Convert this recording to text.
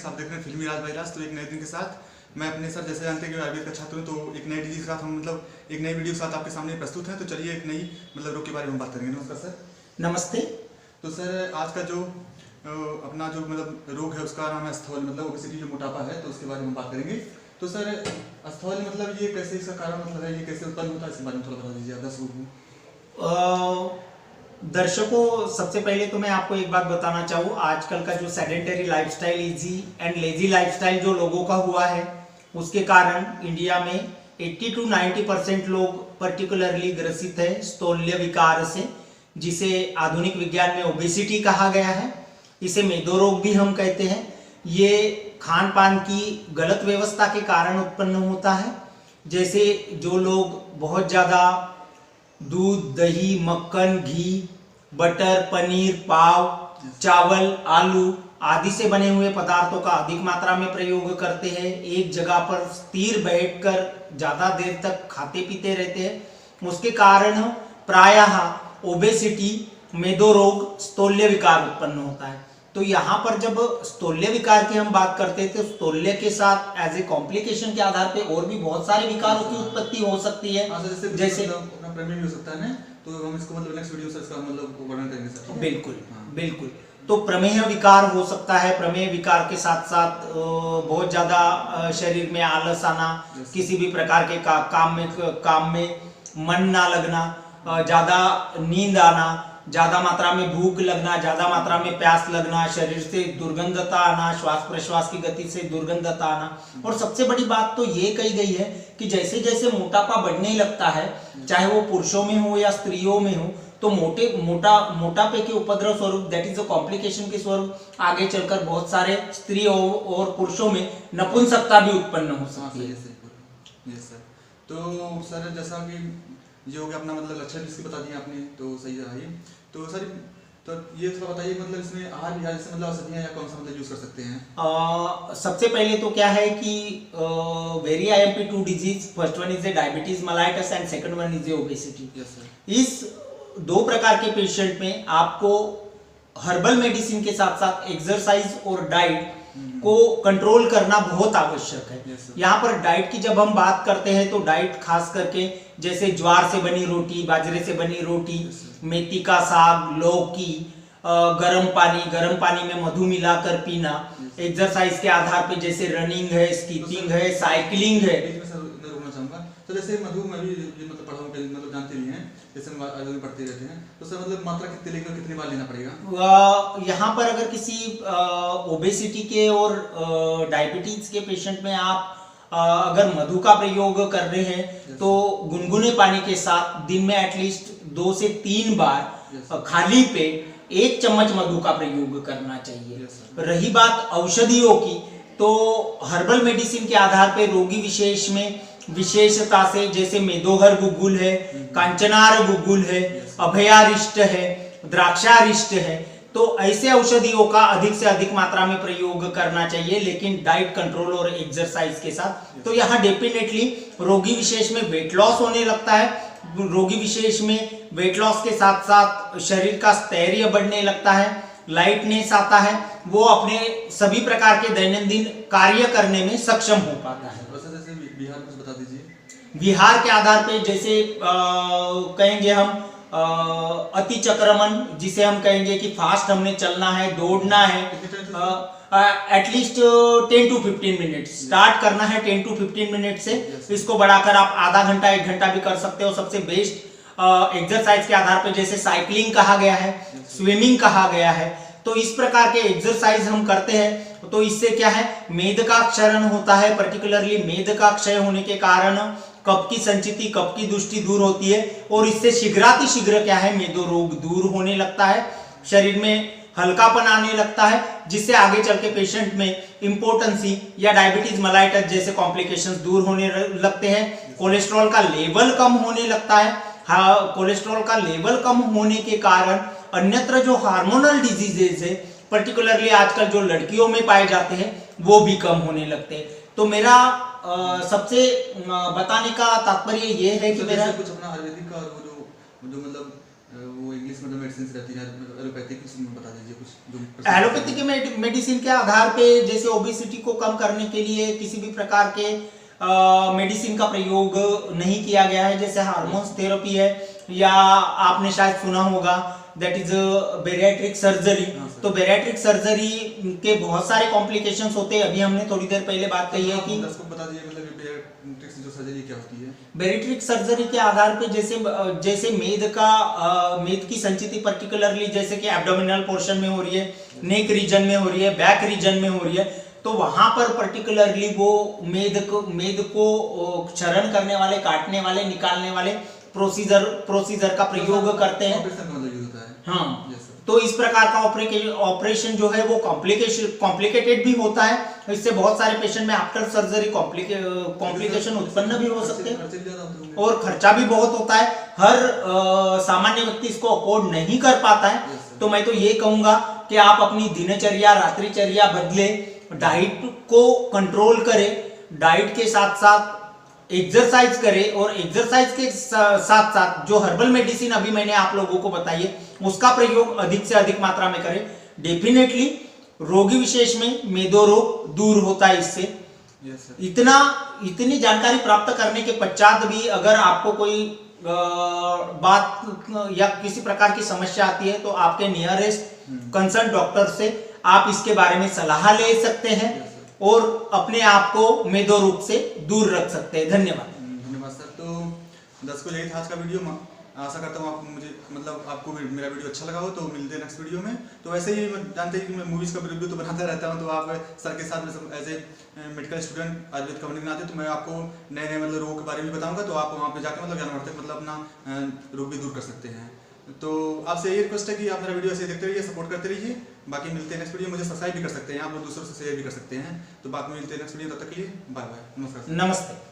Friends, आप देख रहे हैं फिल्मी राज भाई राज। तो एक नए दिन के साथ मैं अपने सर जैसे जानते हैं कि आयुर्वेद का छात्र हूँ, तो एक नई डिजीज के साथ हम एक नई वीडियो के साथ आपके सामने प्रस्तुत हैं। तो चलिए एक नई रोग के बारे में बात करेंगे। नमस्कार सर। नमस्ते। तो सर आज का जो अपना जो रोग है उसका नाम है स्थौल्य, ओबेसिटी, जो मोटापा है, तो उसके बारे में बात करेंगे। तो सर स्थौल्य ये कैसे, इसका कारण है, ये कैसे उत्पन्न होता है, इसके बारे में थोड़ा बता दीजिए आप दर्शकों को। दर्शकों, सबसे पहले तो मैं आपको एक बात बताना चाहूँ, आजकल का जो sedentary lifestyle, easy and lazy lifestyle जो लोगों का हुआ है, उसके कारण इंडिया में 80 to 90% लोग पर्टिकुलरली ग्रसित है स्थौल्य विकार से, जिसे आधुनिक विज्ञान में ओबेसिटी कहा गया है। इसे मेदो रोग भी हम कहते हैं। ये खान पान की गलत व्यवस्था के कारण उत्पन्न होता है। जैसे जो लोग बहुत ज़्यादा दूध, दही, मक्खन, घी, बटर, पनीर, पाव, चावल, आलू आदि से बने हुए पदार्थों का अधिक मात्रा में प्रयोग करते हैं, एक जगह पर स्थिर बैठकर ज़्यादा देर तक खाते पीते रहते हैं, उसके कारण प्रायः ओबेसिटी, मेदो रोग, स्थौल्य विकार उत्पन्न होता है। तो यहाँ पर जब स्थौल्य विकार की हम बात करते हैं तो स्थौल्य के साथ एज ए कॉम्प्लिकेशन के आधार पे और भी बहुत सारे विकारों की उत्पत्ति हो सकती है। जैसे प्रमेय भी हो सकता है ना, तो हम इसको नेक्स्ट वीडियो से इसका वर्णन करेंगे सर। बिल्कुल बिल्कुल। तो प्रमेह विकार हो सकता है। प्रमेह विकार के साथ साथ बहुत ज्यादा शरीर में आलस आना, किसी भी प्रकार के काम में मन ना लगना, ज्यादा नींद आना, ज्यादा मात्रा में भूख लगना, ज्यादा मात्रा में प्यास लगना, शरीर से दुर्गंधता आना, श्वास प्रश्वास की गति से दुर्गंधता आना। और सबसे बड़ी बात तो ये कही गई है कि जैसे जैसे मोटापा बढ़ने लगता है, चाहे वो पुरुषों में हो या स्त्रियों में हो, तो मोटापे के उपद्रव स्वरूप, दैट इज अ कॉम्प्लिकेशन के स्वरूप आगे चलकर बहुत सारे स्त्रियों और पुरुषों में नपुंसकता भी उत्पन्न हो सकती है। तो सर जैसा कि ये हो गया अपना लक्षण इसकी बता दिए आपने, तो सही रहा ये। तो सर तो ये थोड़ा बताइए, इसमें आहार विहार से औषधियां या कौन सा यूज कर सकते हैं। सबसे पहले तो क्या है कि very IMP 2 disease, first one is a diabetes mellitus and second one is a obesity. इस दो प्रकार के पेशेंट में आपको हर्बल मेडिसिन के साथ साथ एक्सरसाइज और डाइट को कंट्रोल करना बहुत आवश्यक है। यहाँ पर डाइट की जब हम बात करते हैं तो डाइट खास करके जैसे ज्वार से बनी रोटी, बाजरे से बनी रोटी, मेथी का साग, लौकी, गर्म पानी में मधु मिलाकर पीना, एक्सरसाइज के आधार पे जैसे रनिंग है, स्कीपिंग है, साइकिलिंग है। तो जैसे मधु में भी पढ़ा हूं, जानते भी हैं, जैसे हम पढ़ते रहते हैं, तो सर मात्रा कितने लेकर कितनी बार लेना पड़ेगा। यहाँ पर अगर किसी ओबेसिटी के और डायबिटीज के पेशेंट में आप अगर मधु का प्रयोग कर रहे हैं तो गुनगुने पानी के साथ दिन में एटलीस्ट 2 से 3 बार खाली पेट 1 चम्मच मधु का प्रयोग करना चाहिए। रही बात औषधियों की, तो हर्बल मेडिसिन के आधार पर रोगी विशेष में विशेषता से जैसे मेदोहर गुग्गुल है, कांचनार गुग्गुल है, अभयारिष्ट है, द्राक्षारिष्ट है, तो ऐसे औषधियों का अधिक से अधिक मात्रा में प्रयोग करना चाहिए, लेकिन डाइट कंट्रोल और एक्सरसाइज के साथ। तो यहाँ डेफिनेटली रोगी विशेष में वेट लॉस होने लगता है। रोगी विशेष में वेट लॉस के साथ साथ शरीर का स्थैर्य बढ़ने लगता है, लाइटनेस आता है, वो अपने सभी प्रकार के दैनंदिन कार्य करने में सक्षम हो पाता है। बिहार कुछ बता दीजिए। बिहार के आधार पे जैसे कहेंगे हम अति चक्रमण, जिसे हम कहेंगे कि फास्ट हमने चलना है, दौड़ना है, एटलीस्ट 10 to 15 मिनट स्टार्ट करना है, 10 to 15 मिनट से। इसको बढ़ाकर आप आधा घंटा 1 घंटा भी कर सकते हो। सबसे बेस्ट एक्सरसाइज के आधार पे जैसे साइकिलिंग कहा गया है, स्विमिंग कहा गया है, तो इस प्रकार के एक्सरसाइज हम करते हैं। तो इससे क्या है, मेद का क्षरण होता है, पर्टिकुलरली मेद का क्षय होने के कारण कफ की संचिति, कफ की दुष्टि दूर होती है, और इससे शीघ्रातिशीघ्र क्या है, मेदो रोग दूर होने लगता है, शरीर में हल्कापन आने लगता है, जिससे आगे चल के पेशेंट में इम्पोर्टेंसी या डायबिटीज मेलाइटस जैसे कॉम्प्लिकेशंस दूर होने लगते हैं। कोलेस्ट्रॉल का लेवल कम होने लगता है। हाँ, कोलेस्ट्रॉल का लेवल कम होने के कारण अन्यत्र जो हार्मोनल डिजीजेज है, पर्टिकुलरली आजकल जो लड़कियों में पाए जाते हैं, वो भी कम होने लगते हैं। तो मेरा सबसे बताने का तात्पर्य ये है कि मेरा कुछ अपना आयुर्वेदिक का जो वो वो इंग्लिश मतलब मेडिसिन रहती है, एलोपैथिक में बता दीजिए कुछ जो एलोपैथी के मेडिसिन के आधार पे जैसे ओबेसिटी को कम करने के लिए किसी भी प्रकार के मेडिसिन का प्रयोग नहीं किया गया है। जैसे हार्मोन्स थेरेपी है, या आपने शायद सुना होगा दैट इज बेरियाट्रिक सर्जरी। तो बेरियाट्रिक सर्जरी के बहुत सारे कॉम्प्लिकेशंस होते हैं। अभी हमने थोड़ी देर पहले बात कही है कि बता दीजिए मतलब बेरियाट्रिक जो सर्जरी क्या होती है। बेरियाट्रिक सर्जरी के आधार पे जैसे मेद की संचिति पर्टिकुलरली जैसे कि एब्डोमिनल पोर्शन में हो रही है, नेक रीजन में हो रही है, बैक रीजन में हो रही है, तो वहां पर पर्टिकुलरली वो मेद को क्षरण करने वाले, काटने वाले, निकालने वाले प्रोसीजर का प्रयोग करते हैं। हाँ, तो इस प्रकार का ऑपरेशन जो है वो कॉम्प्लिकेटेड भी होता है। इससे बहुत सारे पेशेंट में आफ्टर सर्जरी कॉम्प्लिकेशन उत्पन्न भी हो सकते हैं और खर्चा भी बहुत होता है। हर सामान्य व्यक्ति इसको अफोर्ड नहीं कर पाता है। तो मैं तो ये कहूंगा कि आप अपनी दिनचर्या, रात्रिचर्या बदले, डाइट को कंट्रोल करें, डाइट के साथ साथ एक्सरसाइज करें, और एक्सरसाइज के साथ साथ जो हर्बल मेडिसिन अभी मैंने आप लोगों को बताई है उसका प्रयोग अधिक से अधिक मात्रा में करें। डेफिनेटली रोगी विशेष में मेदो रोग दूर होता है इससे। इतनी जानकारी प्राप्त करने के पश्चात भी अगर आपको कोई बात या किसी प्रकार की समस्या आती है तो आपके नियरेस्ट कंसर्न डॉक्टर से आप इसके बारे में सलाह ले सकते हैं और अपने आप को मेदो रोग से दूर रख सकते हैं। धन्यवाद सर। तो दर्शकों, यही था आज का वीडियो। आशा करता हूँ आपको मेरा वीडियो अच्छा लगा हो। तो मिलते हैं नेक्स्ट वीडियो में। तो वैसे ही जानते हैं कि मैं मूवीज़ का रिव्यू तो बनाता रहता हूँ, तो आप सर के साथ में as a medical student Ayurveda का बनाते, तो मैं आपको नए नए रोग के बारे में बताऊँगा। तो आप वहाँ पे जाकर ज्ञान अपना रोग भी दूर कर सकते हैं। तो आपसे यही रिक्वेस्ट है कि आप मेरा वीडियो ऐसे देखते रहिए, सपोर्ट करते रहिए। बाकी मिलते हैं नेक्स्ट वीडियो। मुझे सब्सक्राइब भी कर सकते हैं आप लोग, दूसरों से शेयर भी कर सकते हैं। तो बाकी मिलते हैं नेक्स्ट वीडियो। तब तक के लिए बाय बाय, नमस्कार। नमस्ते।